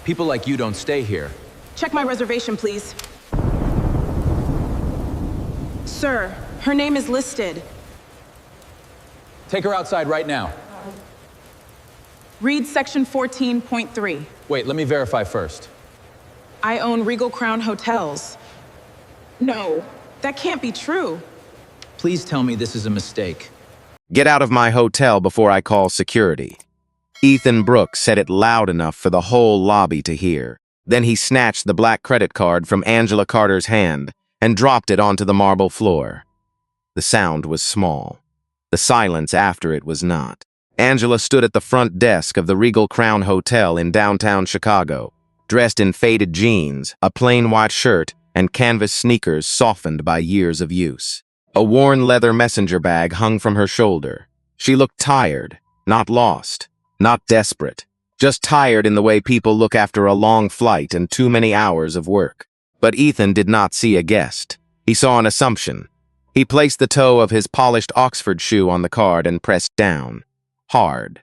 People like you don't stay here. Check my reservation, please. Sir, her name is listed. Take her outside right now. Read section 14.3. Wait, let me verify first. I own Regal Crown Hotels. No, that can't be true. Please tell me this is a mistake. Get out of my hotel before I call security. Ethan Brooks said it loud enough for the whole lobby to hear. Then he snatched the black credit card from Angela Carter's hand and dropped it onto the marble floor. The sound was small. The silence after it was not. Angela stood at the front desk of the Regal Crown Hotel in downtown Chicago, dressed in faded jeans, a plain white shirt, and canvas sneakers softened by years of use. A worn leather messenger bag hung from her shoulder. She looked tired, not lost, not desperate, just tired in the way people look after a long flight and too many hours of work. But Ethan did not see a guest. He saw an assumption. He placed the toe of his polished Oxford shoe on the card and pressed down. Hard.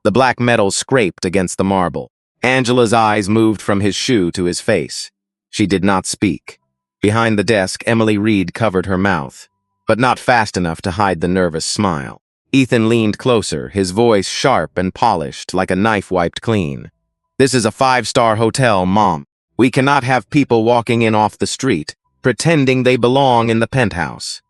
The black metal scraped against the marble. Angela's eyes moved from his shoe to his face. She did not speak. Behind the desk, Emily Reed covered her mouth, but not fast enough to hide the nervous smile. Ethan leaned closer, his voice sharp and polished like a knife wiped clean. "This is a 5-star hotel, Mom. We cannot have people walking in off the street, pretending they belong in the penthouse."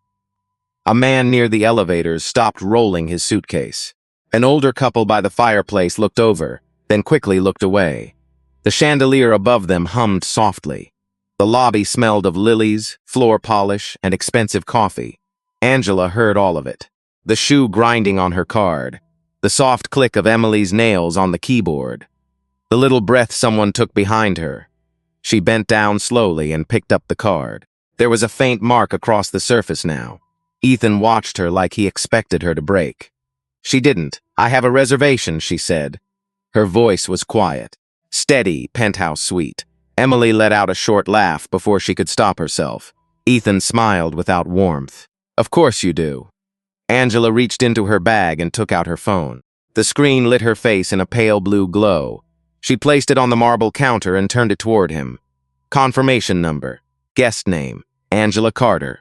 A man near the elevators stopped rolling his suitcase. An older couple by the fireplace looked over, then quickly looked away. The chandelier above them hummed softly. The lobby smelled of lilies, floor polish, and expensive coffee. Angela heard all of it. The shoe grinding on her card, the soft click of Emily's nails on the keyboard, the little breath someone took behind her. She bent down slowly and picked up the card. There was a faint mark across the surface now. Ethan watched her like he expected her to break. She didn't. "I have a reservation," she said. Her voice was quiet, steady, penthouse sweet. Emily let out a short laugh before she could stop herself. Ethan smiled without warmth. "Of course you do." Angela reached into her bag and took out her phone. The screen lit her face in a pale blue glow. She placed it on the marble counter and turned it toward him. Confirmation number. Guest name. Angela Carter.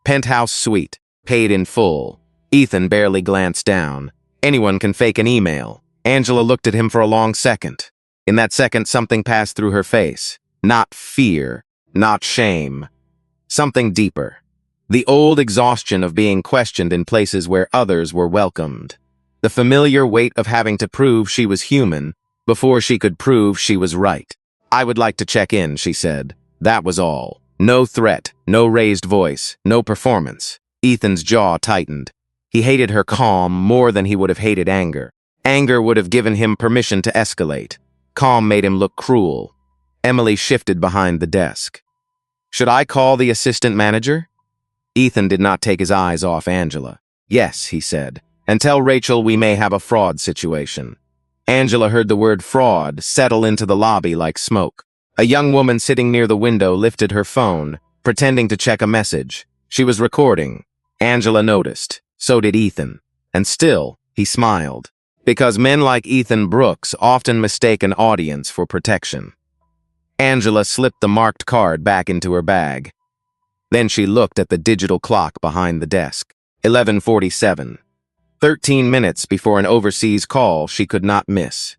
Penthouse suite. Paid in full. Ethan barely glanced down. Anyone can fake an email. Angela looked at him for a long second. In that second, something passed through her face. Not fear. Not shame. Something deeper. The old exhaustion of being questioned in places where others were welcomed. The familiar weight of having to prove she was human before she could prove she was right. "I would like to check in," she said. That was all. No threat, no raised voice, no performance. Ethan's jaw tightened. He hated her calm more than he would have hated anger. Anger would have given him permission to escalate. Calm made him look cruel. Emily shifted behind the desk. "Should I call the assistant manager?" Ethan did not take his eyes off Angela. "Yes," he said, "and tell Rachel we may have a fraud situation." Angela heard the word fraud settle into the lobby like smoke. A young woman sitting near the window lifted her phone, pretending to check a message. She was recording. Angela noticed. So did Ethan. And still, he smiled. Because men like Ethan Brooks often mistake an audience for protection. Angela slipped the marked card back into her bag. Then she looked at the digital clock behind the desk. 11:47. 13 minutes before an overseas call she could not miss.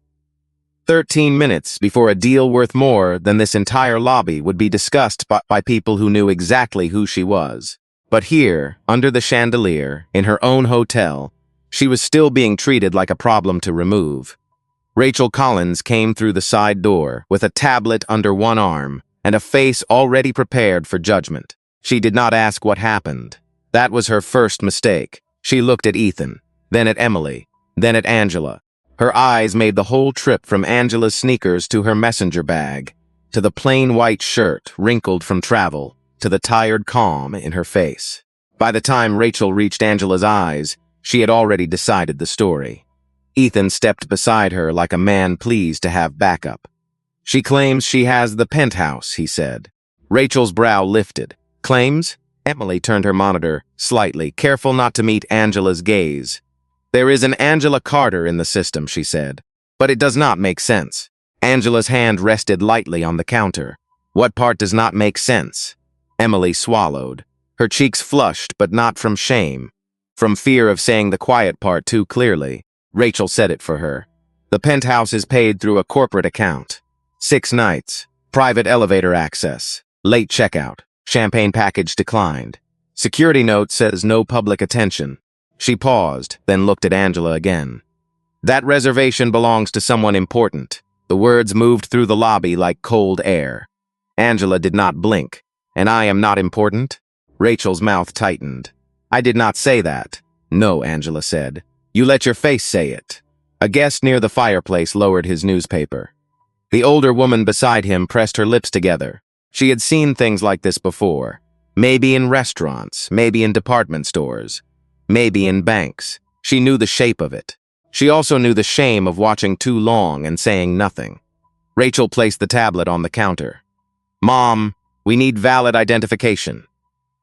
13 minutes before a deal worth more than this entire lobby would be discussed by people who knew exactly who she was. But here, under the chandelier, in her own hotel, she was still being treated like a problem to remove. Rachel Collins came through the side door with a tablet under one arm and a face already prepared for judgment. She did not ask what happened. That was her first mistake. She looked at Ethan, then at Emily, then at Angela. Her eyes made the whole trip from Angela's sneakers to her messenger bag, to the plain white shirt wrinkled from travel, to the tired calm in her face. By the time Rachel reached Angela's eyes, she had already decided the story. Ethan stepped beside her like a man pleased to have backup. "She claims she has the penthouse," he said. Rachel's brow lifted. "Claims?" Emily turned her monitor slightly, careful not to meet Angela's gaze. "There is an Angela Carter in the system," she said. "But it does not make sense." Angela's hand rested lightly on the counter. What part does not make sense? Emily swallowed. Her cheeks flushed, but not from shame. From fear of saying the quiet part too clearly. Rachel said it for her. The penthouse is paid through a corporate account. 6 nights. Private elevator access. Late checkout. Champagne package declined. Security note says no public attention. She paused, then looked at Angela again. That reservation belongs to someone important. The words moved through the lobby like cold air. Angela did not blink. And I am not important? Rachel's mouth tightened. I did not say that. No, Angela said. You let your face say it. A guest near the fireplace lowered his newspaper. The older woman beside him pressed her lips together. She had seen things like this before. Maybe in restaurants, maybe in department stores, maybe in banks. She knew the shape of it. She also knew the shame of watching too long and saying nothing. Rachel placed the tablet on the counter. Mom, we need valid identification.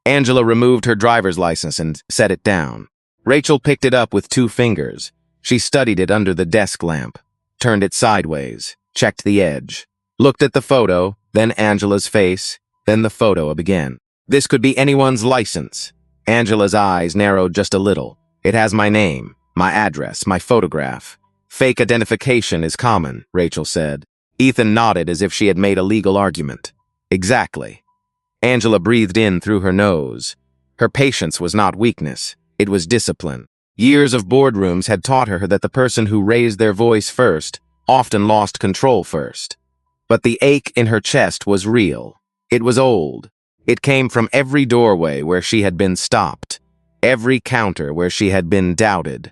Angela removed her driver's license and set it down. Rachel picked it up with 2 fingers. She studied it under the desk lamp, turned it sideways, checked the edge, looked at the photo, then Angela's face, then the photo again. This could be anyone's license. Angela's eyes narrowed just a little. It has my name, my address, my photograph. Fake identification is common, Rachel said. Ethan nodded as if she had made a legal argument. Exactly. Angela breathed in through her nose. Her patience was not weakness. It was discipline. Years of boardrooms had taught her that the person who raised their voice first often lost control first. But the ache in her chest was real. It was old. It came from every doorway where she had been stopped, every counter where she had been doubted,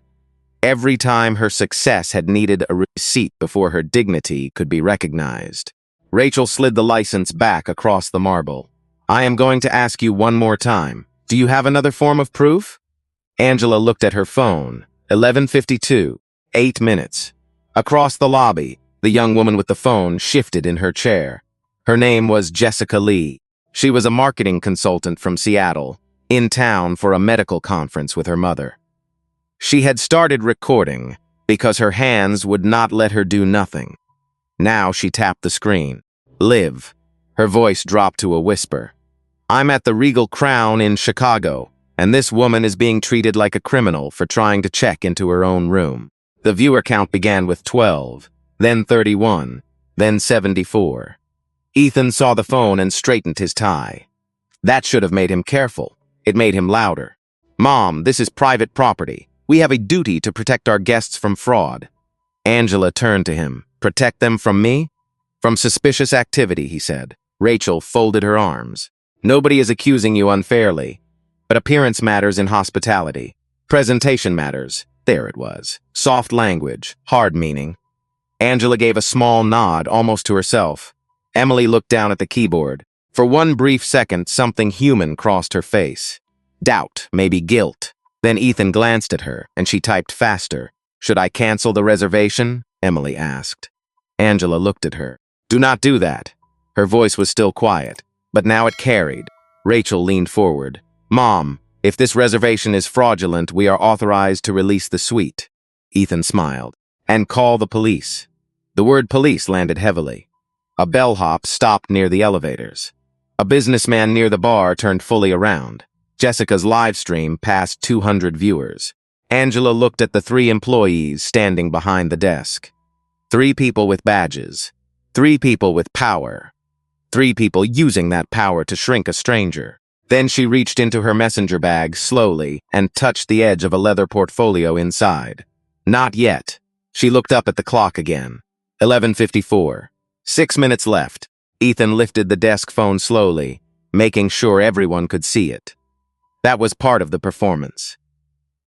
every time her success had needed a receipt before her dignity could be recognized. Rachel slid the license back across the marble. I am going to ask you one more time. Do you have another form of proof? Angela looked at her phone. 11:52. 8 minutes. Across the lobby, the young woman with the phone shifted in her chair. Her name was Jessica Lee. She was a marketing consultant from Seattle, in town for a medical conference with her mother. She had started recording because her hands would not let her do nothing. Now she tapped the screen. Liv. Her voice dropped to a whisper. I'm at the Regal Crown in Chicago, and this woman is being treated like a criminal for trying to check into her own room. The viewer count began with 12, then 31, then 74. Ethan saw the phone and straightened his tie. That should have made him careful. It made him louder. Mom, this is private property. We have a duty to protect our guests from fraud. Angela turned to him. Protect them from me? From suspicious activity, he said. Rachel folded her arms. Nobody is accusing you unfairly. But appearance matters in hospitality. Presentation matters. There it was. Soft language, hard meaning. Angela gave a small nod, almost to herself. Emily looked down at the keyboard. For one brief second, something human crossed her face. Doubt, maybe guilt. Then Ethan glanced at her, and she typed faster. Should I cancel the reservation? Emily asked. Angela looked at her. Do not do that. Her voice was still quiet, but now it carried. Rachel leaned forward. Mom, if this reservation is fraudulent, we are authorized to release the suite. Ethan smiled. And call the police. The word police landed heavily. A bellhop stopped near the elevators. A businessman near the bar turned fully around. Jessica's live stream passed 200 viewers. Angela looked at the 3 employees standing behind the desk. 3 people with badges. 3 people with power. 3 people using that power to shrink a stranger. Then she reached into her messenger bag slowly and touched the edge of a leather portfolio inside. Not yet. She looked up at the clock again. 11:54. 6 minutes left. Ethan lifted the desk phone slowly, making sure everyone could see it. That was part of the performance.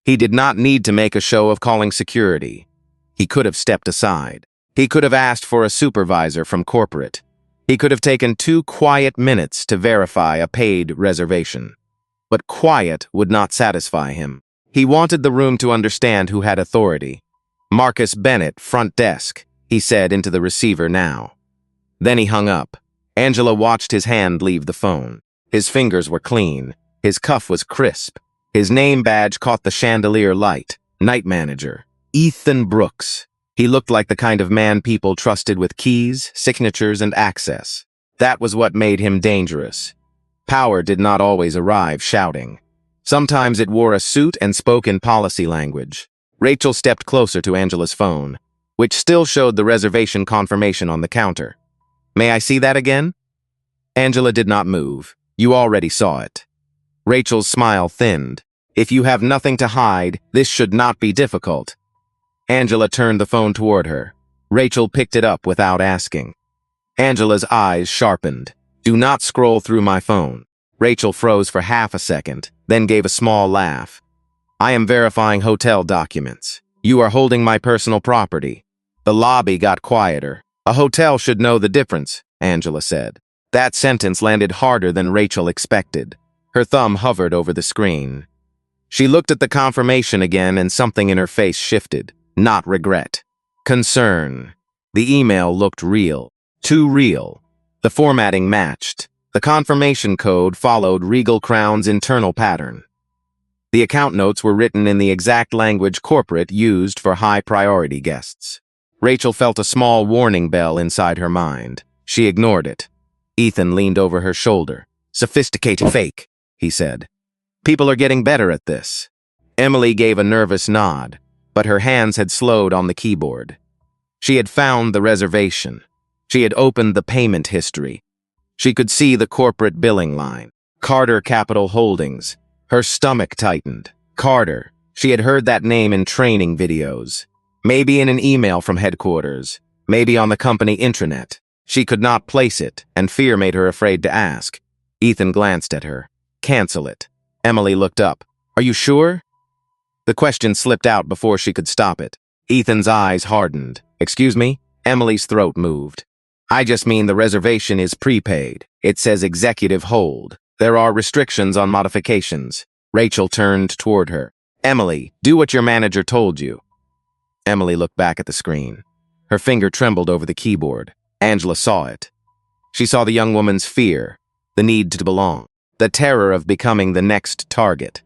He did not need to make a show of calling security. He could have stepped aside. He could have asked for a supervisor from corporate. He could have taken 2 quiet minutes to verify a paid reservation. But quiet would not satisfy him. He wanted the room to understand who had authority. Marcus Bennett, front desk, he said into the receiver now. Then he hung up. Angela watched his hand leave the phone. His fingers were clean. His cuff was crisp. His name badge caught the chandelier light. Night manager. Ethan Brooks. He looked like the kind of man people trusted with keys, signatures, and access. That was what made him dangerous. Power did not always arrive shouting. Sometimes it wore a suit and spoke in policy language. Rachel stepped closer to Angela's phone, which still showed the reservation confirmation on the counter. "May I see that again?" Angela did not move. "You already saw it." Rachel's smile thinned. "If you have nothing to hide, this should not be difficult." Angela turned the phone toward her. Rachel picked it up without asking. Angela's eyes sharpened. "Do not scroll through my phone." Rachel froze for half a second, then gave a small laugh. "I am verifying hotel documents. You are holding my personal property." The lobby got quieter. "A hotel should know the difference," Angela said. That sentence landed harder than Rachel expected. Her thumb hovered over the screen. She looked at the confirmation again and something in her face shifted. Not regret. Concern. The email looked real. Too real. The formatting matched. The confirmation code followed Regal Crown's internal pattern. The account notes were written in the exact language corporate used for high-priority guests. Rachel felt a small warning bell inside her mind. She ignored it. Ethan leaned over her shoulder. "Sophisticated fake," he said. "People are getting better at this." Emily gave a nervous nod, but her hands had slowed on the keyboard. She had found the reservation. She had opened the payment history. She could see the corporate billing line. Carter Capital Holdings. Her stomach tightened. Carter. She had heard that name in training videos. Maybe in an email from headquarters. Maybe on the company intranet. She could not place it, and fear made her afraid to ask. Ethan glanced at her. "Cancel it." Emily looked up. "Are you sure?" The question slipped out before she could stop it. Ethan's eyes hardened. "Excuse me?" Emily's throat moved. "I just mean the reservation is prepaid. It says executive hold. There are restrictions on modifications." Rachel turned toward her. "Emily, do what your manager told you." Emily looked back at the screen. Her finger trembled over the keyboard. Angela saw it. She saw the young woman's fear, the need to belong, the terror of becoming the next target.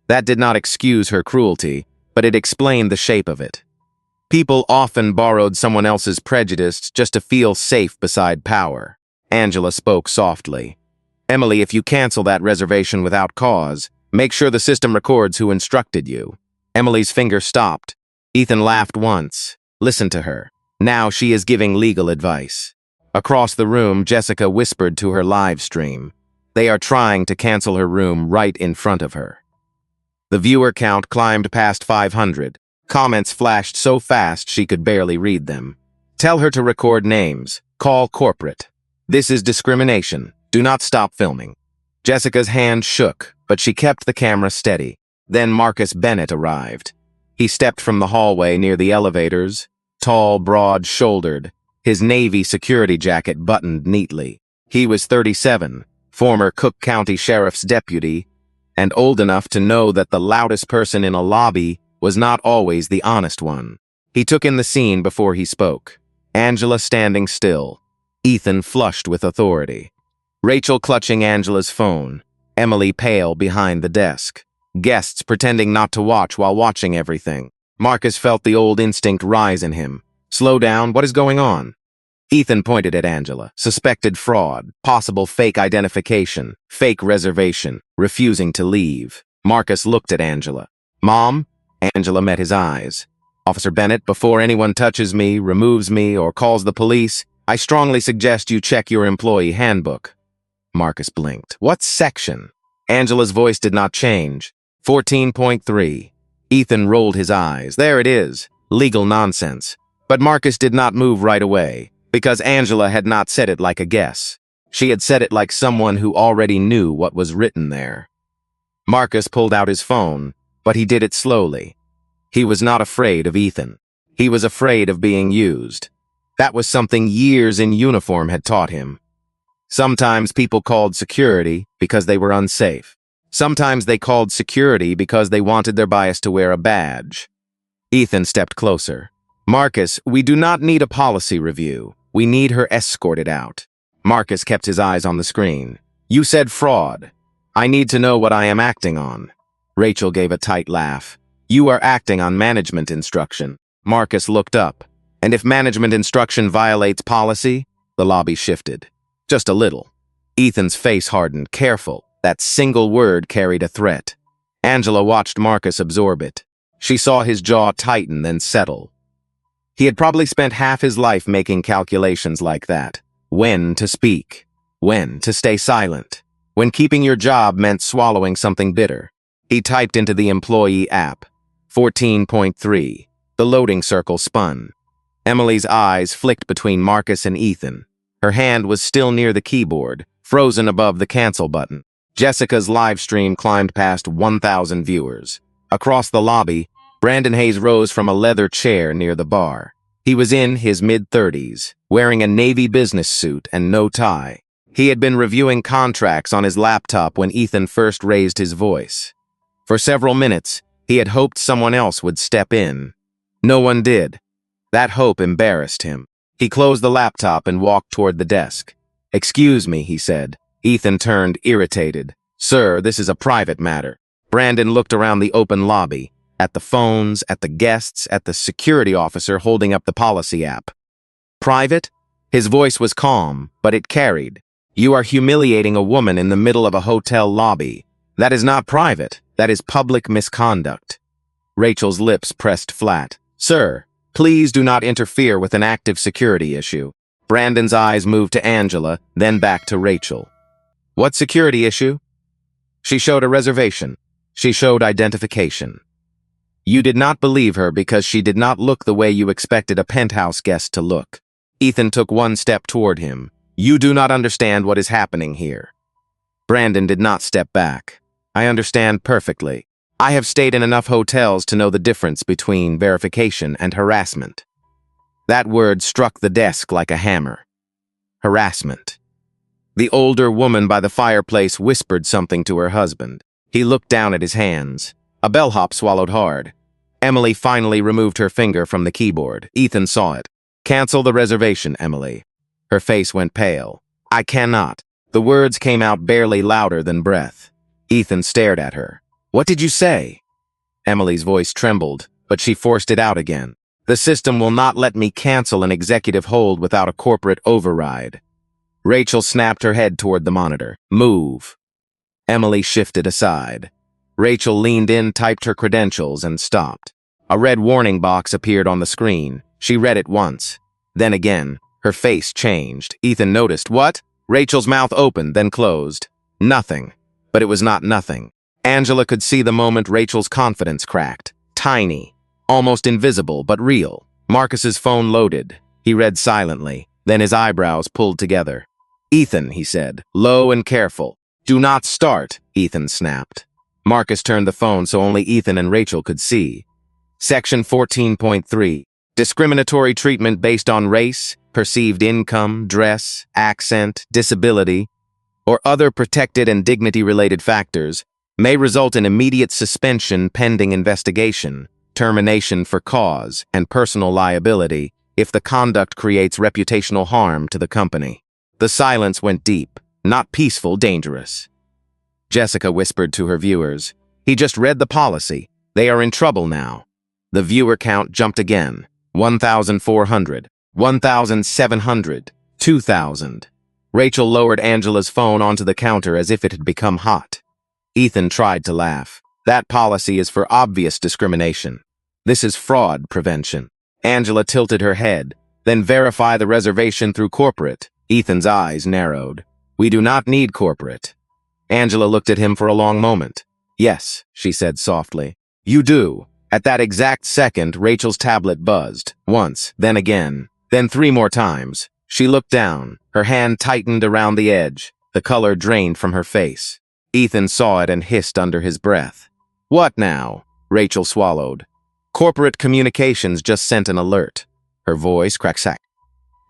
That did not excuse her cruelty, but it explained the shape of it. People often borrowed someone else's prejudice just to feel safe beside power. Angela spoke softly. "Emily, if you cancel that reservation without cause, make sure the system records who instructed you." Emily's finger stopped. Ethan laughed once. Listen to her. Now she is giving legal advice. Across the room, Jessica whispered to her live stream. They are trying to cancel her room right in front of her. The viewer count climbed past 500. Comments flashed so fast she could barely read them. "Tell her to record names. Call corporate. This is discrimination. Do not stop filming." Jessica's hand shook, but she kept the camera steady. Then Marcus Bennett arrived. He stepped from the hallway near the elevators, tall, broad-shouldered, his navy security jacket buttoned neatly. He was 37, former Cook County Sheriff's deputy, and old enough to know that the loudest person in a lobby was not always the honest one. He took in the scene before he spoke. Angela standing still. Ethan flushed with authority. Rachel clutching Angela's phone. Emily pale behind the desk. Guests pretending not to watch while watching everything. Marcus felt the old instinct rise in him. "Slow down, what is going on?" Ethan pointed at Angela. Suspected fraud, possible fake identification, fake reservation, refusing to leave. Marcus looked at Angela. "Mom?" Angela met his eyes. "Officer Bennett, before anyone touches me, removes me, or calls the police, I strongly suggest you check your employee handbook." Marcus blinked. "What section?" Angela's voice did not change. 14.3. Ethan rolled his eyes. There it is. Legal nonsense. But Marcus did not move right away, because Angela had not said it like a guess. She had said it like someone who already knew what was written there. Marcus pulled out his phone, but he did it slowly. He was not afraid of Ethan. He was afraid of being used. That was something years in uniform had taught him. Sometimes people called security because they were unsafe. Sometimes they called security because they wanted their bias to wear a badge. Ethan stepped closer. "Marcus, we do not need a policy review. We need her escorted out." Marcus kept his eyes on the screen. "You said fraud. I need to know what I am acting on." Rachel gave a tight laugh. "You are acting on management instruction." Marcus looked up. And if management instruction violates policy, the lobby shifted. Just a little. Ethan's face hardened. Careful. That single word carried a threat. Angela watched Marcus absorb it. She saw his jaw tighten, then settle. He had probably spent half his life making calculations like that. When to speak. When to stay silent. When keeping your job meant swallowing something bitter. He typed into the employee app. 14.3. The loading circle spun. Emily's eyes flicked between Marcus and Ethan. Her hand was still near the keyboard, frozen above the cancel button. Jessica's live stream climbed past 1,000 viewers. Across the lobby, Brandon Hayes rose from a leather chair near the bar. He was in his mid-30s, wearing a navy business suit and no tie. He had been reviewing contracts on his laptop when Ethan first raised his voice. For several minutes, he had hoped someone else would step in. No one did. That hope embarrassed him. He closed the laptop and walked toward the desk. "Excuse me," he said. Ethan turned, irritated. "Sir, this is a private matter." Brandon looked around the open lobby, at the phones, at the guests, at the security officer holding up the policy app. "Private?" His voice was calm, but it carried. "You are humiliating a woman in the middle of a hotel lobby. That is not private. That is public misconduct." Rachel's lips pressed flat. "Sir, please do not interfere with an active security issue." Brandon's eyes moved to Angela, then back to Rachel. "What security issue?" She showed a reservation. She showed identification. You did not believe her because she did not look the way you expected a penthouse guest to look. Ethan took one step toward him. "You do not understand what is happening here." Brandon did not step back. "I understand perfectly. I have stayed in enough hotels to know the difference between verification and harassment." That word struck the desk like a hammer. Harassment. The older woman by the fireplace whispered something to her husband. He looked down at his hands. A bellhop swallowed hard. Emily finally removed her finger from the keyboard. Ethan saw it. "Cancel the reservation, Emily." Her face went pale. "I cannot." The words came out barely louder than breath. Ethan stared at her. "What did you say?" Emily's voice trembled, but she forced it out again. "The system will not let me cancel an executive hold without a corporate override." Rachel snapped her head toward the monitor. "Move." Emily shifted aside. Rachel leaned in, typed her credentials, and stopped. A red warning box appeared on the screen. She read it once. Then again. Her face changed. Ethan noticed. "What?" Rachel's mouth opened, then closed. Nothing. But it was not nothing. Angela could see the moment Rachel's confidence cracked. Tiny. Almost invisible, but real. Marcus's phone loaded. He read silently. Then his eyebrows pulled together. "Ethan," he said, low and careful. "Do not start," Ethan snapped. Marcus turned the phone so only Ethan and Rachel could see. Section 14.3. Discriminatory treatment based on race, perceived income, dress, accent, disability, or other protected and dignity-related factors may result in immediate suspension pending investigation, termination for cause, and personal liability if the conduct creates reputational harm to the company. The silence went deep, not peaceful, dangerous. Jessica whispered to her viewers, "He just read the policy. They are in trouble now." The viewer count jumped again. 1,400, 1,700, 2,000. Rachel lowered Angela's phone onto the counter as if it had become hot. Ethan tried to laugh. "That policy is for obvious discrimination. This is fraud prevention." Angela tilted her head. "Then verify the reservation through corporate." Ethan's eyes narrowed. "We do not need corporate." Angela looked at him for a long moment. "Yes," she said softly. "You do." At that exact second, Rachel's tablet buzzed. Once, then again, then 3 more times. She looked down. Her hand tightened around the edge. The color drained from her face. Ethan saw it and hissed under his breath. "What now?" Rachel swallowed. "Corporate Communications just sent an alert." Her voice cracked.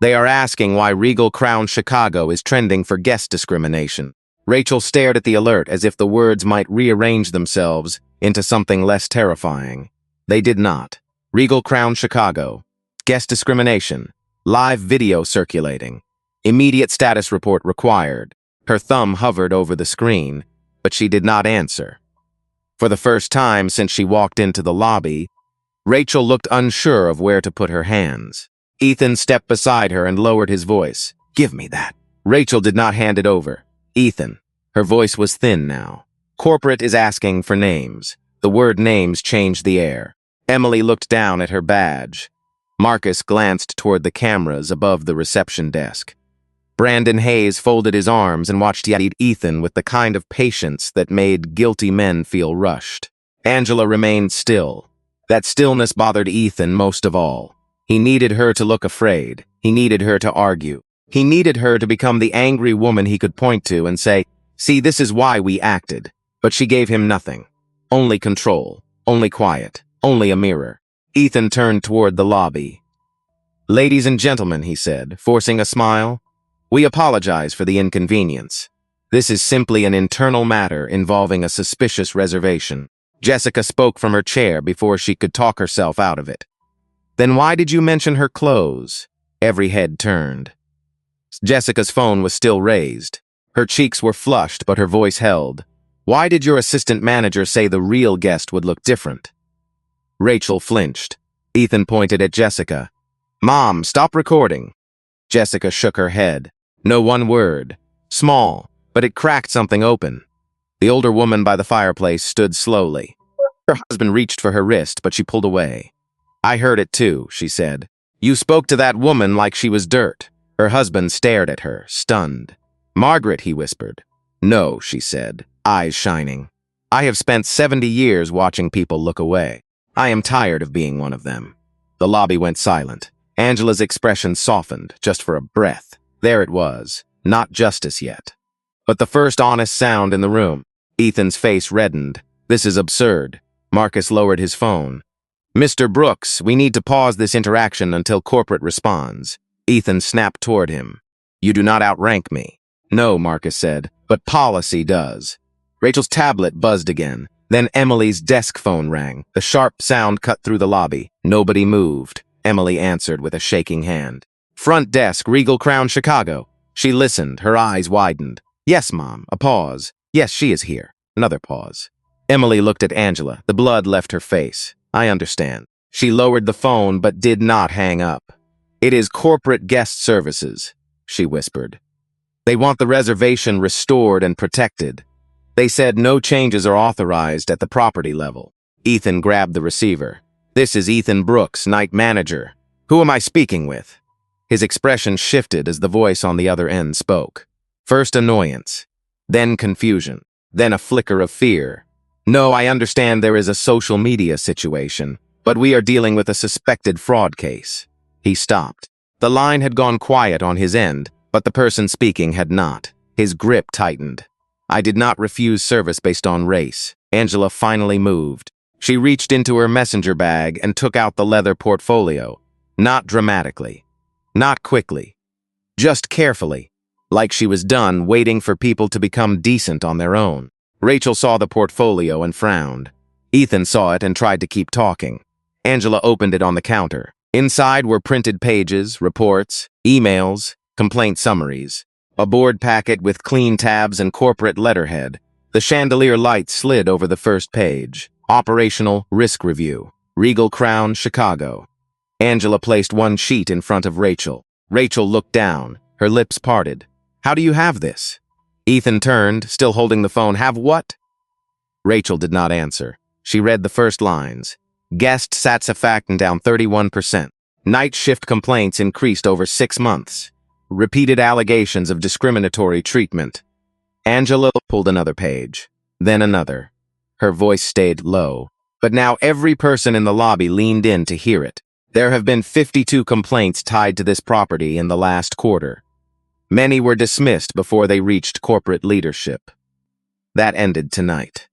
"They are asking why Regal Crown Chicago is trending for guest discrimination." Rachel stared at the alert as if the words might rearrange themselves into something less terrifying. They did not. Regal Crown Chicago. Guest discrimination. Live video circulating. Immediate status report required. Her thumb hovered over the screen, but she did not answer. For the first time since she walked into the lobby, Rachel looked unsure of where to put her hands. Ethan stepped beside her and lowered his voice. Give me that. Rachel did not hand it over. Ethan. Her voice was thin now. Corporate is asking for names. The word names changed the air. Emily looked down at her badge. Marcus glanced toward the cameras above the reception desk. Brandon Hayes folded his arms and watched Ethan with the kind of patience that made guilty men feel rushed. Angela remained still. That stillness bothered Ethan most of all. He needed her to look afraid. He needed her to argue. He needed her to become the angry woman he could point to and say, "See, this is why we acted." But she gave him nothing. Only control. Only quiet. Only a mirror. Ethan turned toward the lobby. "Ladies and gentlemen," he said, forcing a smile, "we apologize for the inconvenience. This is simply an internal matter involving a suspicious reservation." Jessica spoke from her chair before she could talk herself out of it. "Then why did you mention her clothes?" Every head turned. Jessica's phone was still raised. Her cheeks were flushed, but her voice held. "Why did your assistant manager say the real guest would look different?" Rachel flinched. Ethan pointed at Jessica. "Mom, stop recording." Jessica shook her head. No one word. Small, but it cracked something open. The older woman by the fireplace stood slowly. Her husband reached for her wrist, but she pulled away. "I heard it too," she said. "You spoke to that woman like she was dirt." Her husband stared at her, stunned. "Margaret," he whispered. "No," she said, eyes shining. "I have spent 70 years watching people look away. I am tired of being one of them." The lobby went silent. Angela's expression softened, just for a breath. There it was, not justice yet. But the first honest sound in the room. Ethan's face reddened. "This is absurd." Marcus lowered his phone. "Mr. Brooks, we need to pause this interaction until corporate responds." Ethan snapped toward him. "You do not outrank me." "No," Marcus said, "but policy does." Rachel's tablet buzzed again. Then Emily's desk phone rang. The sharp sound cut through the lobby. Nobody moved. Emily answered with a shaking hand. "Front desk, Regal Crown, Chicago." She listened, her eyes widened. "Yes, Mom." A pause. "Yes, she is here." Another pause. Emily looked at Angela. The blood left her face. "I understand." She lowered the phone but did not hang up. "It is corporate guest services," she whispered. "They want the reservation restored and protected. They said no changes are authorized at the property level." Ethan grabbed the receiver. "This is Ethan Brooks, night manager. Who am I speaking with?" His expression shifted as the voice on the other end spoke. First annoyance, then confusion, then a flicker of fear. "No, I understand there is a social media situation, but we are dealing with a suspected fraud case." He stopped. The line had gone quiet on his end, but the person speaking had not. His grip tightened. "I did not refuse service based on race." Angela finally moved. She reached into her messenger bag and took out the leather portfolio. Not dramatically. Not quickly. Just carefully. Like she was done waiting for people to become decent on their own. Rachel saw the portfolio and frowned. Ethan saw it and tried to keep talking. Angela opened it on the counter. Inside were printed pages, reports, emails, complaint summaries. A board packet with clean tabs and corporate letterhead. The chandelier light slid over the first page. Operational Risk Review. Regal Crown, Chicago. Angela placed one sheet in front of Rachel. Rachel looked down, her lips parted. "How do you have this?" Ethan turned, still holding the phone. "Have what?" Rachel did not answer. She read the first lines. Guest satisfaction down 31%. Night shift complaints increased over 6 months. Repeated allegations of discriminatory treatment. Angela pulled another page, then another. Her voice stayed low, but now every person in the lobby leaned in to hear it. There have been 52 complaints tied to this property in the last quarter. Many were dismissed before they reached corporate leadership. That ended tonight.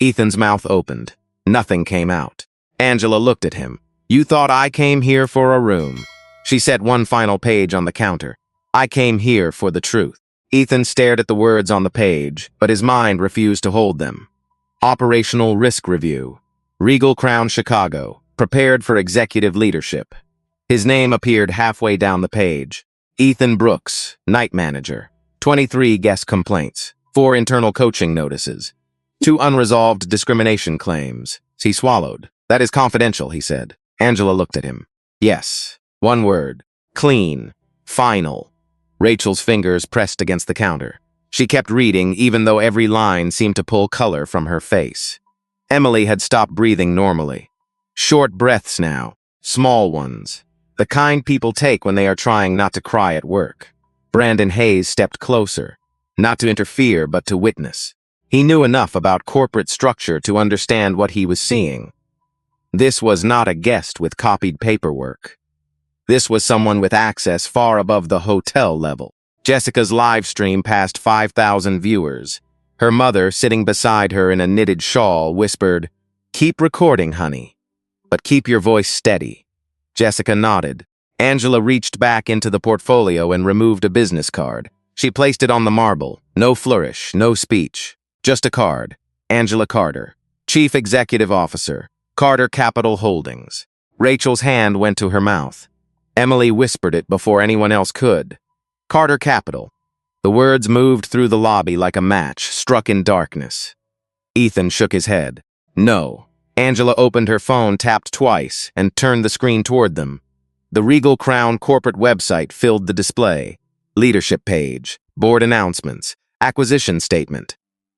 Ethan's mouth opened. Nothing came out. Angela looked at him. "You thought I came here for a room." She set one final page on the counter. "I came here for the truth." Ethan stared at the words on the page, but his mind refused to hold them. Operational Risk Review. Regal Crown, Chicago. Prepared for executive leadership. His name appeared halfway down the page. Ethan Brooks, night manager. 23 guest complaints. 4 internal coaching notices. 2 unresolved discrimination claims. He swallowed. "That is confidential," he said. Angela looked at him. "Yes." One word. Clean. Final. Rachel's fingers pressed against the counter. She kept reading, even though every line seemed to pull color from her face. Emily had stopped breathing normally. Short breaths now. Small ones. The kind people take when they are trying not to cry at work. Brandon Hayes stepped closer. Not to interfere, but to witness. He knew enough about corporate structure to understand what he was seeing. This was not a guest with copied paperwork. This was someone with access far above the hotel level. Jessica's live stream passed 5,000 viewers. Her mother, sitting beside her in a knitted shawl, whispered, "Keep recording, honey. But keep your voice steady." Jessica nodded. Angela reached back into the portfolio and removed a business card. She placed it on the marble. No flourish, no speech. Just a card. Angela Carter, Chief Executive Officer, Carter Capital Holdings. Rachel's hand went to her mouth. Emily whispered it before anyone else could. Carter Capital. The words moved through the lobby like a match, struck in darkness. Ethan shook his head. No. Angela opened her phone, tapped twice, and turned the screen toward them. The Regal Crown corporate website filled the display. Leadership page, board announcements, acquisition statement.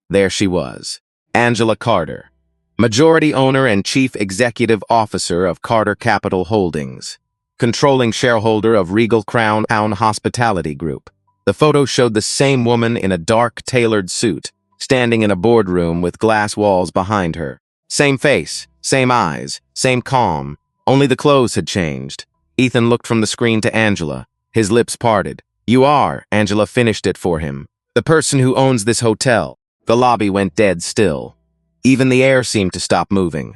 There she was. Angela Carter, majority owner and chief executive officer of Carter Capital Holdings, controlling shareholder of Regal Crown Hospitality Group. The photo showed the same woman in a dark, tailored suit, standing in a boardroom with glass walls behind her. Same face, same eyes, same calm, only the clothes had changed. Ethan looked from the screen to Angela, his lips parted. "You are," Angela finished it for him, "the person who owns this hotel." The lobby went dead still. Even the air seemed to stop moving.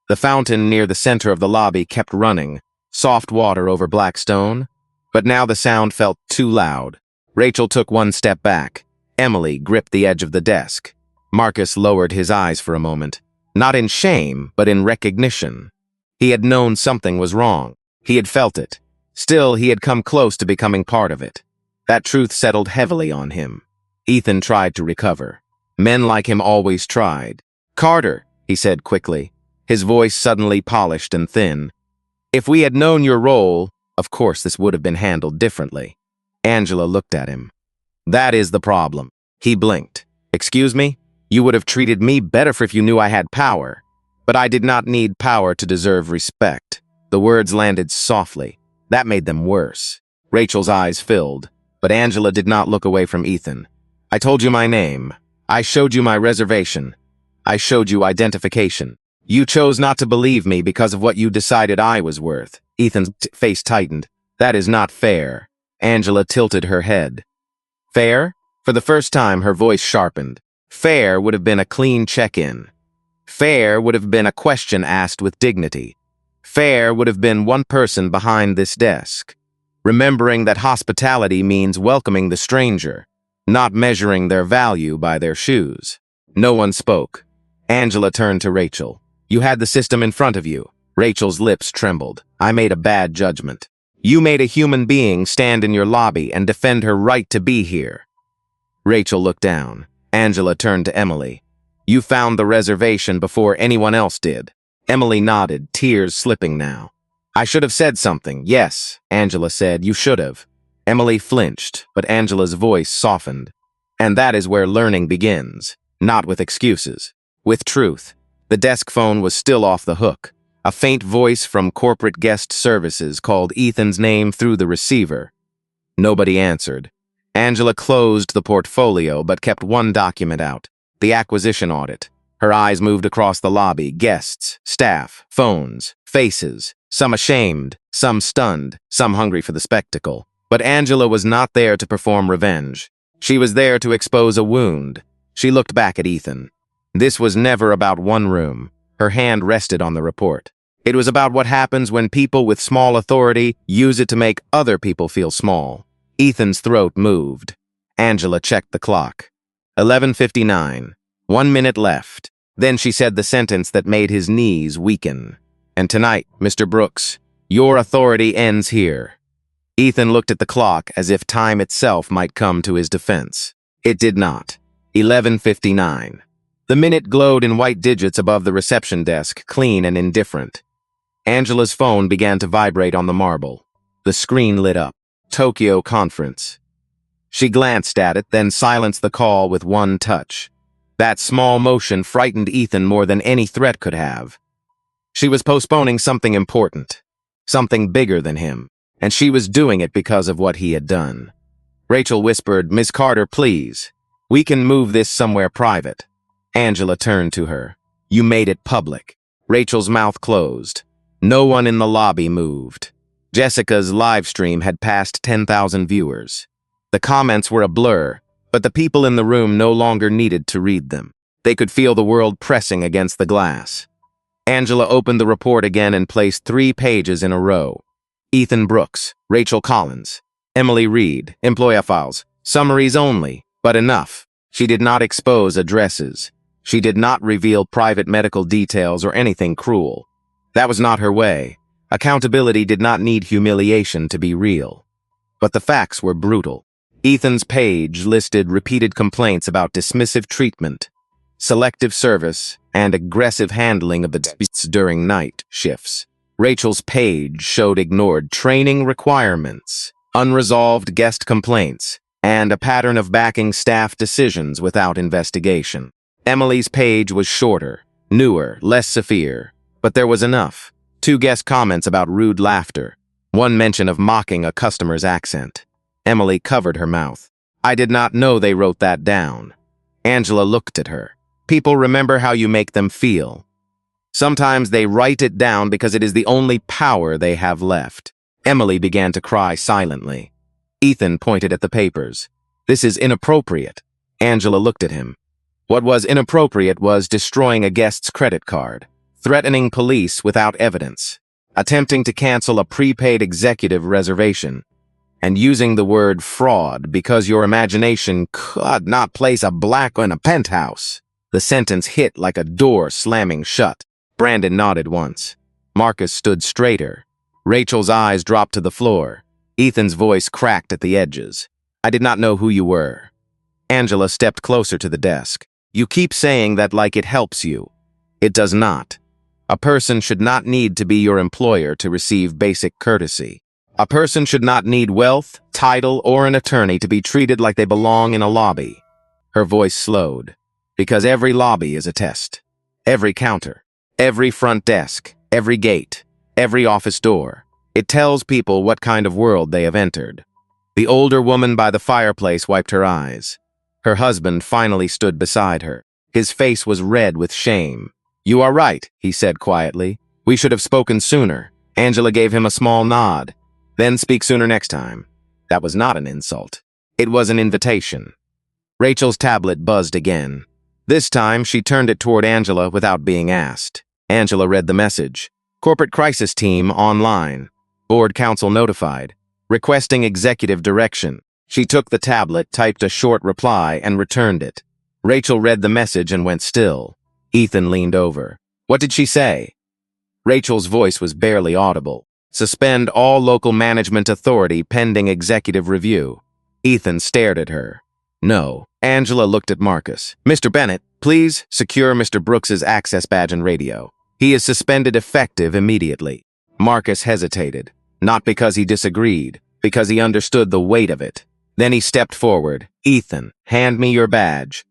The fountain near the center of the lobby kept running, soft water over black stone, but now the sound felt too loud. Rachel took one step back. Emily gripped the edge of the desk. Marcus lowered his eyes for a moment, not in shame, but in recognition. He had known something was wrong. He had felt it. Still, he had come close to becoming part of it. That truth settled heavily on him. Ethan tried to recover. Men like him always tried. "Carter," he said quickly, his voice suddenly polished and thin. "If we had known your role, of course this would have been handled differently." Angela looked at him. "That is the problem." He blinked. "Excuse me? You would have treated me better if you knew I had power. But I did not need power to deserve respect." The words landed softly. That made them worse. Rachel's eyes filled, but Angela did not look away from Ethan. "I told you my name. I showed you my reservation. I showed you identification. You chose not to believe me because of what you decided I was worth." Ethan's face tightened. "That is not fair." Angela tilted her head. "Fair?" For the first time, her voice sharpened. Fair would have been a clean check-in. Fair would have been a question asked with dignity. Fair would have been one person behind this desk, remembering that hospitality means welcoming the stranger, not measuring their value by their shoes. No one spoke. Angela turned to Rachel. "You had the system in front of you." Rachel's lips trembled. "I made a bad judgment. You made a human being stand in your lobby and defend her right to be here." Rachel looked down. Angela turned to Emily. "You found the reservation before anyone else did." Emily nodded, tears slipping now. "I should have said something." "Yes," Angela said, "you should have." Emily flinched, but Angela's voice softened. "And that is where learning begins. Not with excuses. With truth." The desk phone was still off the hook. A faint voice from corporate guest services called Ethan's name through the receiver. Nobody answered. Angela closed the portfolio but kept one document out, the acquisition audit. Her eyes moved across the lobby, guests, staff, phones, faces, some ashamed, some stunned, some hungry for the spectacle. But Angela was not there to perform revenge. She was there to expose a wound. She looked back at Ethan. This was never about one room. Her hand rested on the report. It was about what happens when people with small authority use it to make other people feel small. Ethan's throat moved. Angela checked the clock. 11:59. 1 minute left. Then she said the sentence that made his knees weaken. "And tonight, Mr. Brooks, your authority ends here." Ethan looked at the clock as if time itself might come to his defense. It did not. 11:59. The minute glowed in white digits above the reception desk, clean and indifferent. Angela's phone began to vibrate on the marble. The screen lit up. Tokyo Conference. She glanced at it, then silenced the call with one touch. That small motion frightened Ethan more than any threat could have. She was postponing something important, something bigger than him, and she was doing it because of what he had done. Rachel whispered, "Miss Carter, please. We can move this somewhere private." Angela turned to her. "You made it public." Rachel's mouth closed. No one in the lobby moved. Jessica's live stream had passed 10,000 viewers. The comments were a blur, but the people in the room no longer needed to read them. They could feel the world pressing against the glass. Angela opened the report again and placed 3 pages in a row. Ethan Brooks, Rachel Collins, Emily Reed, employer files, summaries only, but enough. She did not expose addresses. She did not reveal private medical details or anything cruel. That was not her way. Accountability did not need humiliation to be real. But the facts were brutal. Ethan's page listed repeated complaints about dismissive treatment, selective service, and aggressive handling of the disputes during night shifts. Rachel's page showed ignored training requirements, unresolved guest complaints, and a pattern of backing staff decisions without investigation. Emily's page was shorter, newer, less severe, but there was enough. 2 guest comments about rude laughter, 1 mention of mocking a customer's accent. Emily covered her mouth. "I did not know they wrote that down." Angela looked at her. "People remember how you make them feel. Sometimes they write it down because it is the only power they have left." Emily began to cry silently. Ethan pointed at the papers. "This is inappropriate." Angela looked at him. What was inappropriate was destroying a guest's credit card, threatening police without evidence, attempting to cancel a prepaid executive reservation, and using the word fraud because your imagination could not place a black in a penthouse. The sentence hit like a door slamming shut. Brandon nodded once. Marcus stood straighter. Rachel's eyes dropped to the floor. Ethan's voice cracked at the edges. "I did not know who you were." Angela stepped closer to the desk. "You keep saying that like it helps you. It does not. A person should not need to be your employer to receive basic courtesy. A person should not need wealth, title, or an attorney to be treated like they belong in a lobby." Her voice slowed. "Because every lobby is a test. Every counter, every front desk, every gate, every office door. It tells people what kind of world they have entered." The older woman by the fireplace wiped her eyes. Her husband finally stood beside her. His face was red with shame. "You are right," he said quietly. "We should have spoken sooner." Angela gave him a small nod. "Then speak sooner next time." That was not an insult. It was an invitation. Rachel's tablet buzzed again. This time, she turned it toward Angela without being asked. Angela read the message. "Corporate Crisis Team online. Board Council notified. Requesting executive direction." She took the tablet, typed a short reply, and returned it. Rachel read the message and went still. Ethan leaned over. "What did she say?" Rachel's voice was barely audible. "Suspend all local management authority pending executive review." Ethan stared at her. "No." Angela looked at Marcus. "Mr. Bennett, please secure Mr. Brooks's access badge and radio. He is suspended effective immediately." Marcus hesitated, not because he disagreed, because he understood the weight of it. Then he stepped forward. "Ethan, hand me your badge."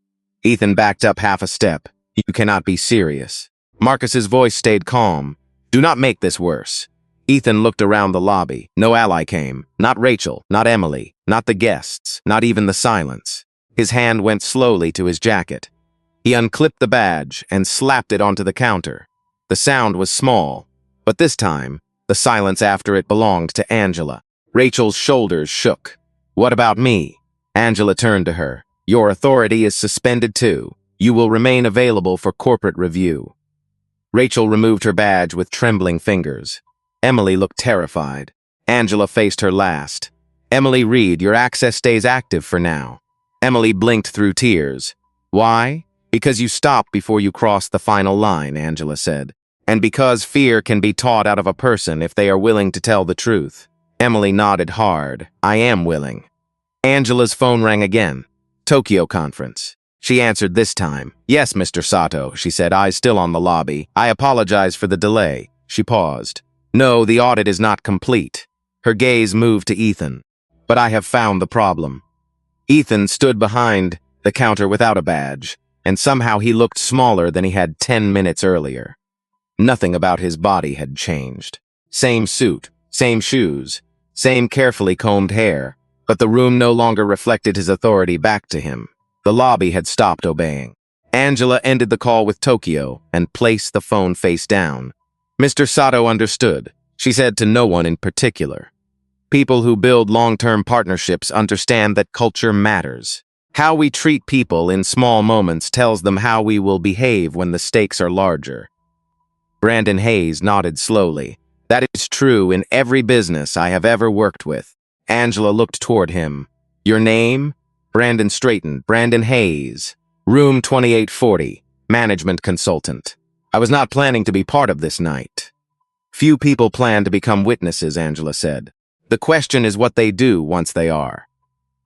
Ethan backed up half a step. "You cannot be serious." Marcus's voice stayed calm. "Do not make this worse." Ethan looked around the lobby. No ally came. Not Rachel, not Emily, not the guests, not even the silence. His hand went slowly to his jacket. He unclipped the badge and slapped it onto the counter. The sound was small, but this time, the silence after it belonged to Angela. Rachel's shoulders shook. "What about me?" Angela turned to her. "Your authority is suspended too. You will remain available for corporate review." Rachel removed her badge with trembling fingers. Emily looked terrified. Angela faced her last. "Emily Reed, your access stays active for now." Emily blinked through tears. "Why?" "Because you stopped before you crossed the final line," Angela said. "And because fear can be taught out of a person if they are willing to tell the truth." Emily nodded hard. "I am willing." Angela's phone rang again. "Tokyo Conference." She answered this time. "Yes, Mr. Sato," she said, eyes still on the lobby. "I apologize for the delay." She paused. "No, the audit is not complete." Her gaze moved to Ethan. But I have found the problem. Ethan stood behind the counter without a badge, and somehow he looked smaller than he had 10 minutes earlier. Nothing about his body had changed. Same suit, same shoes, same carefully combed hair, but the room no longer reflected his authority back to him. The lobby had stopped obeying. Angela ended the call with Tokyo and placed the phone face down. Mr. Sato understood. She said to no one in particular. People who build long-term partnerships understand that culture matters. How we treat people in small moments tells them how we will behave when the stakes are larger. Brandon Hayes nodded slowly. That is true in every business I have ever worked with. Angela looked toward him. Your name? Brandon straightened. Brandon Hayes. Room 2840. Management consultant. I was not planning to be part of this night. Few people plan to become witnesses, Angela said. The question is what they do once they are.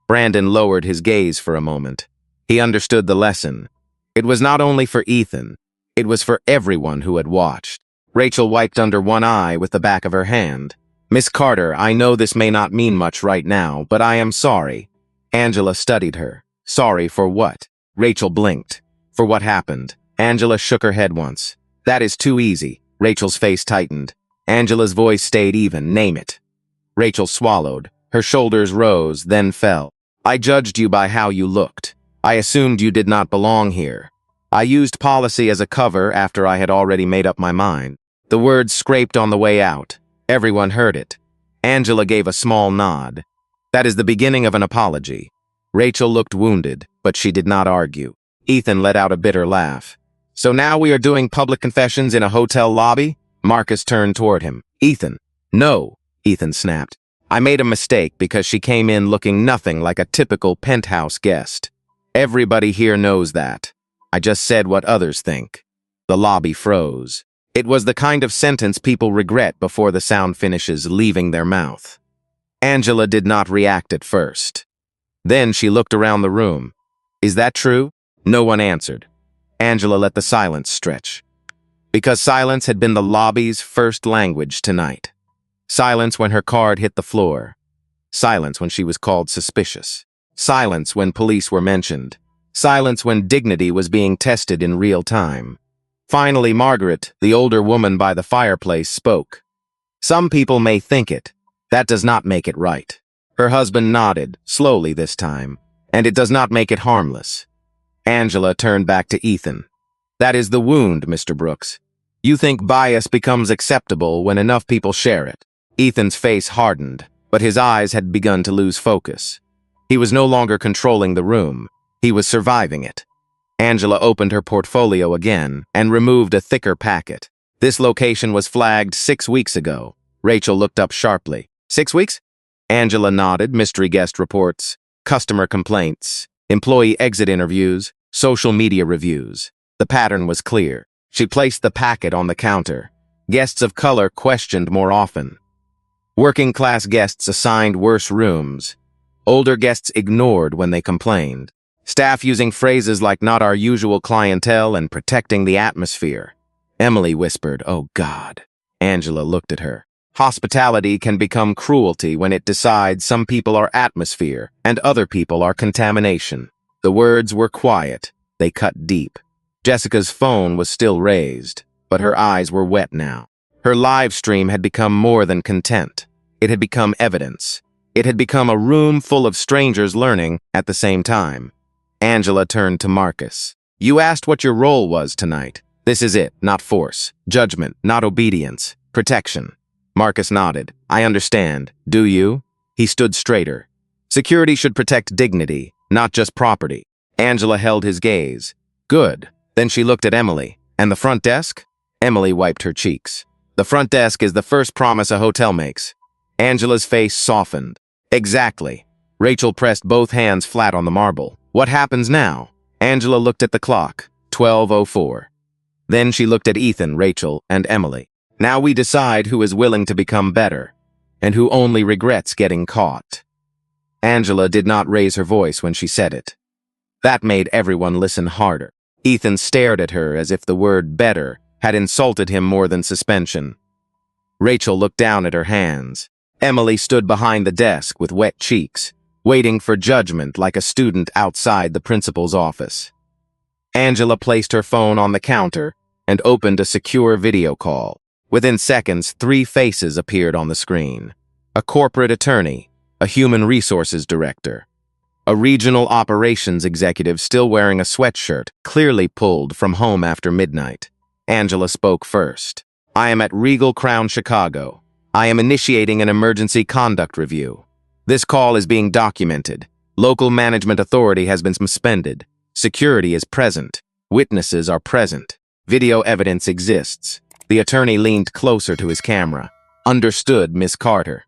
Brandon lowered his gaze for a moment. He understood the lesson. It was not only for Ethan. It was for everyone who had watched. Rachel wiped under one eye with the back of her hand. Miss Carter, I know this may not mean much right now, but I am sorry. Angela studied her. Sorry for what? Rachel blinked. For what happened? Angela shook her head once. That is too easy. Rachel's face tightened. Angela's voice stayed even. Name it. Rachel swallowed. Her shoulders rose, then fell. I judged you by how you looked. I assumed you did not belong here. I used policy as a cover after I had already made up my mind. The words scraped on the way out. Everyone heard it. Angela gave a small nod. That is the beginning of an apology. Rachel looked wounded, but she did not argue. Ethan let out a bitter laugh. So now we are doing public confessions in a hotel lobby? Marcus turned toward him. Ethan. No, Ethan snapped. I made a mistake because she came in looking nothing like a typical penthouse guest. Everybody here knows that. I just said what others think. The lobby froze. It was the kind of sentence people regret before the sound finishes leaving their mouth. Angela did not react at first. Then she looked around the room. Is that true? No one answered. Angela let the silence stretch. Because silence had been the lobby's first language tonight. Silence when her card hit the floor. Silence when she was called suspicious. Silence when police were mentioned. Silence when dignity was being tested in real time. Finally, Margaret, the older woman by the fireplace, spoke. Some people may think it. That does not make it right. Her husband nodded, slowly this time, and it does not make it harmless. Angela turned back to Ethan. That is the wound, Mr. Brooks. You think bias becomes acceptable when enough people share it. Ethan's face hardened, but his eyes had begun to lose focus. He was no longer controlling the room. He was surviving it. Angela opened her portfolio again and removed a thicker packet. This location was flagged 6 weeks ago. Rachel looked up sharply. 6 weeks? Angela nodded. Mystery guest reports, customer complaints, employee exit interviews, social media reviews. The pattern was clear. She placed the packet on the counter. Guests of color questioned more often. Working-class guests assigned worse rooms. Older guests ignored when they complained. Staff using phrases like not our usual clientele and protecting the atmosphere. Emily whispered, oh God. Angela looked at her. Hospitality can become cruelty when it decides some people are atmosphere and other people are contamination. The words were quiet. They cut deep. Jessica's phone was still raised, but her eyes were wet now. Her live stream had become more than content. It had become evidence. It had become a room full of strangers learning at the same time. Angela turned to Marcus. You asked what your role was tonight. This is it, not force, judgment, not obedience, protection. Marcus nodded. I understand. Do you? He stood straighter. Security should protect dignity, not just property. Angela held his gaze. Good. Then she looked at Emily. And the front desk? Emily wiped her cheeks. The front desk is the first promise a hotel makes. Angela's face softened. Exactly. Rachel pressed both hands flat on the marble. What happens now? Angela looked at the clock. 12:04. Then she looked at Ethan, Rachel, and Emily. Now we decide who is willing to become better, and who only regrets getting caught. Angela did not raise her voice when she said it. That made everyone listen harder. Ethan stared at her as if the word better had insulted him more than suspension. Rachel looked down at her hands. Emily stood behind the desk with wet cheeks, waiting for judgment like a student outside the principal's office. Angela placed her phone on the counter and opened a secure video call. Within seconds, 3 faces appeared on the screen. A corporate attorney, a human resources director, a regional operations executive still wearing a sweatshirt, clearly pulled from home after midnight. Angela spoke first. I am at Regal Crown, Chicago. I am initiating an emergency conduct review. This call is being documented. Local management authority has been suspended. Security is present. Witnesses are present. Video evidence exists. The attorney leaned closer to his camera. Understood, Miss Carter.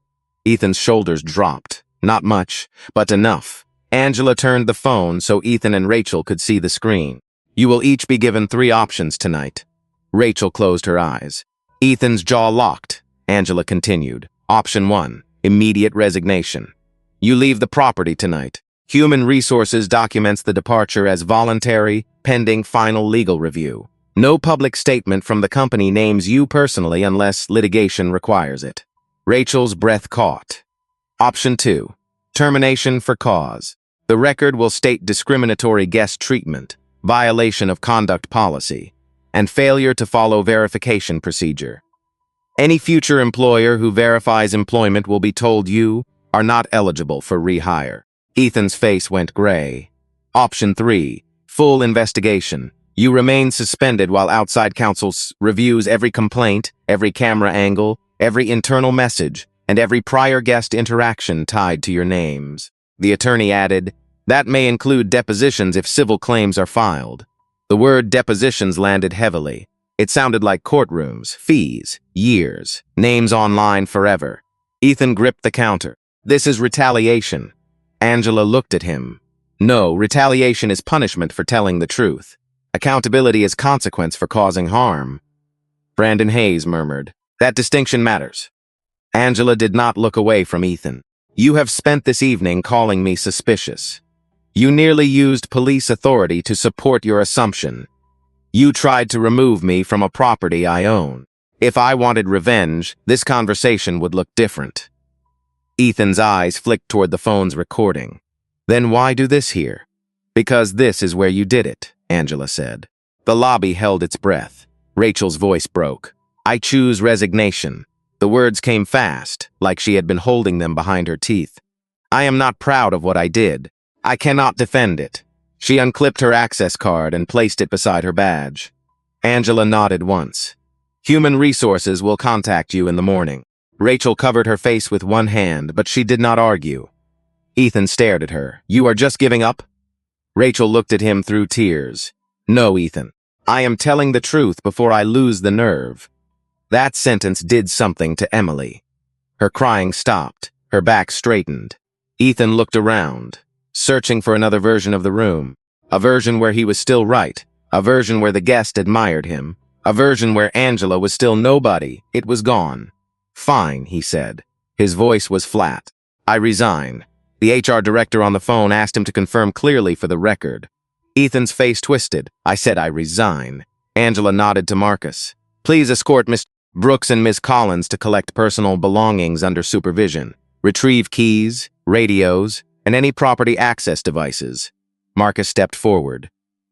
Ethan's shoulders dropped. Not much, but enough. Angela turned the phone so Ethan and Rachel could see the screen. You will each be given 3 options tonight. Rachel closed her eyes. Ethan's jaw locked. Angela continued. Option 1, immediate resignation. You leave the property tonight. Human Resources documents the departure as voluntary, pending final legal review. No public statement from the company names you personally unless litigation requires it. Rachel's breath caught. Option 2, termination for cause. The record will state discriminatory guest treatment, violation of conduct policy, and failure to follow verification procedure. Any future employer who verifies employment will be told you are not eligible for rehire. Ethan's face went gray. Option 3, full investigation. You remain suspended while outside counsel reviews every complaint, every camera angle, every internal message, and every prior guest interaction tied to your names. The attorney added, that may include depositions if civil claims are filed. The word depositions landed heavily. It sounded like courtrooms, fees, years, names online forever. Ethan gripped the counter. This is retaliation. Angela looked at him. No, retaliation is punishment for telling the truth. Accountability is consequence for causing harm. Brandon Hayes murmured. That distinction matters. Angela did not look away from Ethan. You have spent this evening calling me suspicious. You nearly used police authority to support your assumption. You tried to remove me from a property I own. If I wanted revenge, this conversation would look different. Ethan's eyes flicked toward the phone's recording. Then why do this here? Because this is where you did it, Angela said. The lobby held its breath. Rachel's voice broke. I choose resignation. The words came fast, like she had been holding them behind her teeth. I am not proud of what I did. I cannot defend it. She unclipped her access card and placed it beside her badge. Angela nodded once. Human Resources will contact you in the morning. Rachel covered her face with one hand, but she did not argue. Ethan stared at her. You are just giving up? Rachel looked at him through tears. No, Ethan. I am telling the truth before I lose the nerve. That sentence did something to Emily. Her crying stopped. Her back straightened. Ethan looked around, searching for another version of the room. A version where he was still right. A version where the guest admired him. A version where Angela was still nobody. It was gone. Fine, he said. His voice was flat. I resign. The HR director on the phone asked him to confirm clearly for the record. Ethan's face twisted. I said I resign. Angela nodded to Marcus. Please escort Miss Brooks and Ms. Collins to collect personal belongings under supervision. Retrieve keys, radios, and any property access devices. Marcus stepped forward.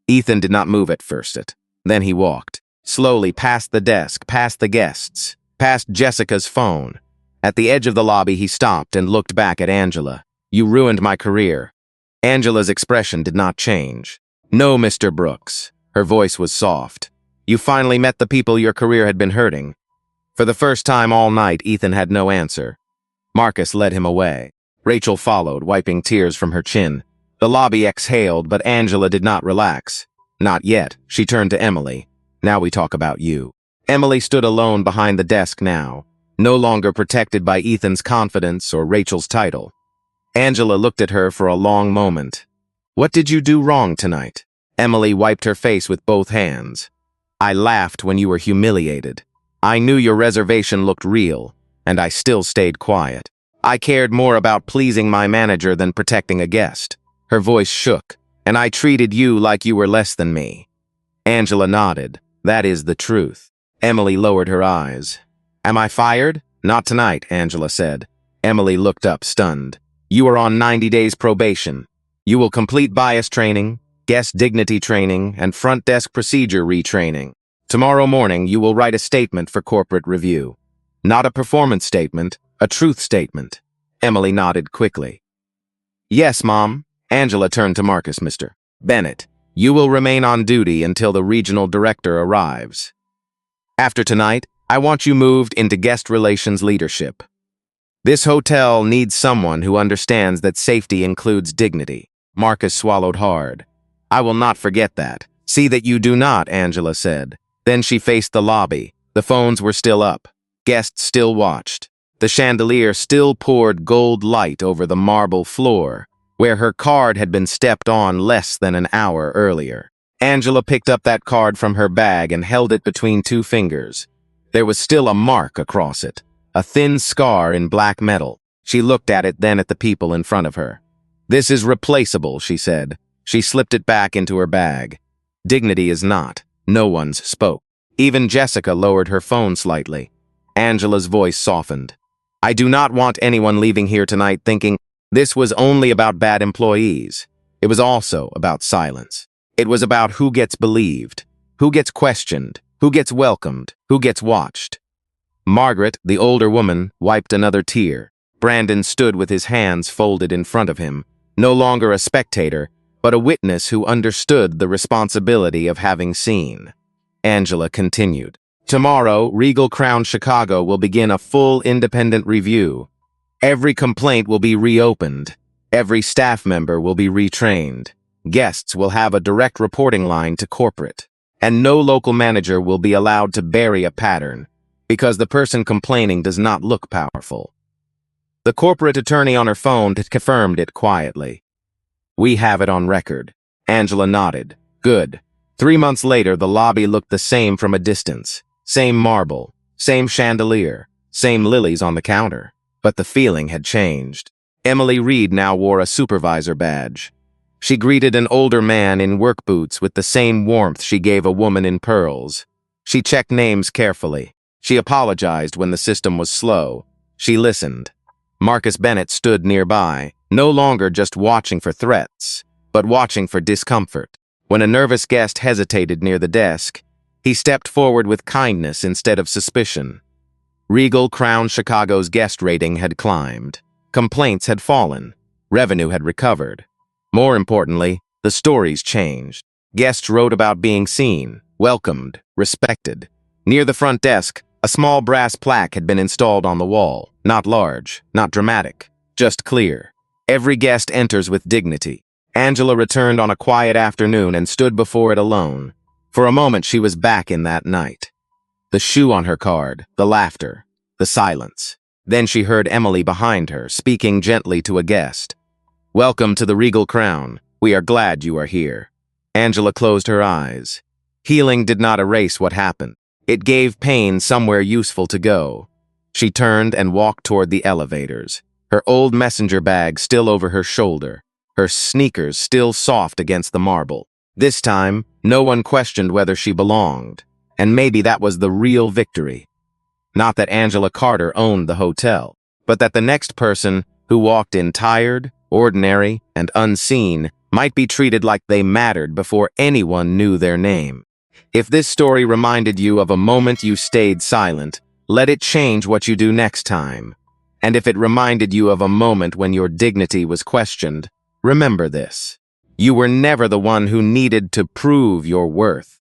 Ethan did not move at first. Then he walked, slowly past the desk, past the guests, past Jessica's phone. At the edge of the lobby, he stopped and looked back at Angela. You ruined my career. Angela's expression did not change. No, Mr. Brooks. Her voice was soft. You finally met the people your career had been hurting. For the first time all night, Ethan had no answer. Marcus led him away. Rachel followed, wiping tears from her chin. The lobby exhaled, but Angela did not relax. Not yet. She turned to Emily. Now we talk about you. Emily stood alone behind the desk now, no longer protected by Ethan's confidence or Rachel's title. Angela looked at her for a long moment. What did you do wrong tonight? Emily wiped her face with both hands. I laughed when you were humiliated. I knew your reservation looked real, and I still stayed quiet. I cared more about pleasing my manager than protecting a guest. Her voice shook, and I treated you like you were less than me. Angela nodded. That is the truth. Emily lowered her eyes. Am I fired? Not tonight, Angela said. Emily looked up, stunned. You are on 90 days probation. You will complete bias training, guest dignity training, and front desk procedure retraining. Tomorrow morning, you will write a statement for corporate review. Not a performance statement, a truth statement. Emily nodded quickly. Yes, Mom. Angela turned to Marcus. Mr. Bennett, you will remain on duty until the regional director arrives. After tonight, I want you moved into guest relations leadership. This hotel needs someone who understands that safety includes dignity. Marcus swallowed hard. I will not forget that. See that you do not, Angela said. Then she faced the lobby. The phones were still up. Guests still watched. The chandelier still poured gold light over the marble floor, where her card had been stepped on less than an hour earlier. Angela picked up that card from her bag and held it between two fingers. There was still a mark across it, a thin scar in black metal. She looked at it, then at the people in front of her. This is replaceable, she said. She slipped it back into her bag. Dignity is not. No one spoke. Even Jessica lowered her phone slightly. Angela's voice softened. I do not want anyone leaving here tonight thinking this was only about bad employees. It was also about silence. It was about who gets believed, who gets questioned, who gets welcomed, who gets watched. Margaret, the older woman, wiped another tear. Brandon stood with his hands folded in front of him, no longer a spectator, but a witness who understood the responsibility of having seen. Angela continued. Tomorrow, Regal Crown Chicago will begin a full independent review. Every complaint will be reopened. Every staff member will be retrained. Guests will have a direct reporting line to corporate. And no local manager will be allowed to bury a pattern, because the person complaining does not look powerful. The corporate attorney on her phone confirmed it quietly. We have it on record. Angela nodded. Good. 3 months later, the lobby looked the same from a distance. Same marble, same chandelier, same lilies on the counter. But the feeling had changed. Emily Reed now wore a supervisor badge. She greeted an older man in work boots with the same warmth she gave a woman in pearls. She checked names carefully. She apologized when the system was slow. She listened. Marcus Bennett stood nearby, no longer just watching for threats, but watching for discomfort. When a nervous guest hesitated near the desk, he stepped forward with kindness instead of suspicion. Regal Crown Chicago's guest rating had climbed. Complaints had fallen. Revenue had recovered. More importantly, the stories changed. Guests wrote about being seen, welcomed, respected. Near the front desk, a small brass plaque had been installed on the wall. Not large, not dramatic, just clear. Every guest enters with dignity. Angela returned on a quiet afternoon and stood before it alone. For a moment, she was back in that night. The shoe on her card, the laughter, the silence. Then she heard Emily behind her, speaking gently to a guest. Welcome to the Regal Crown. We are glad you are here. Angela closed her eyes. Healing did not erase what happened. It gave pain somewhere useful to go. She turned and walked toward the elevators, her old messenger bag still over her shoulder, her sneakers still soft against the marble. This time, no one questioned whether she belonged, and maybe that was the real victory. Not that Angela Carter owned the hotel, but that the next person who walked in tired, ordinary, and unseen might be treated like they mattered before anyone knew their name. If this story reminded you of a moment you stayed silent, let it change what you do next time. And if it reminded you of a moment when your dignity was questioned, remember this. You were never the one who needed to prove your worth.